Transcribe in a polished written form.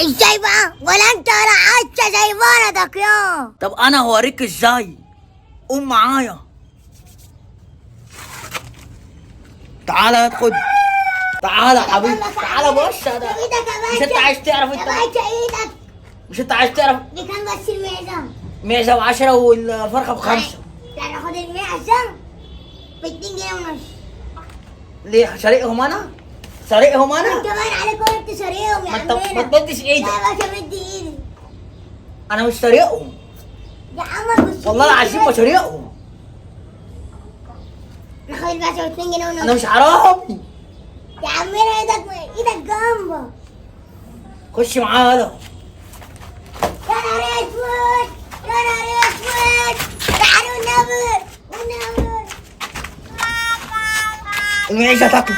ازاي بقى؟ ولا انت ولا عايشة زي بلدك يا. طب انا هوريك ازاي. قوم معايا. تعالى ادخل. تعالى يا حبيبي، تعالى بص ده. ايدك يا مش انت باشا. عايز تعرف يا انت؟ باشا ايدك. مش انت عايز تعرف؟ دي كان بس المعزة. معزة ب10 والفرخة ب5. لا ناخد المعزة ب2 جنيه ونص. ليه شاريهم انا؟ سارقهم انا؟ انت باين عليك وانت سارقهم يا ما عمنا. تمدش لا ايدك. يا باشا مدي ايدي. انا مش سارقهم. يا عم بص. والله العظيم ما سارقهم. ناخد الباشا ب2 جنيه ونص. انا مش حرامي. يا عمنا ايدك جنبك. خش معايا يلا. يا نهار اسود. يا نهار اسود. تعالوا والنبي والنبي. المعيشة تاكل.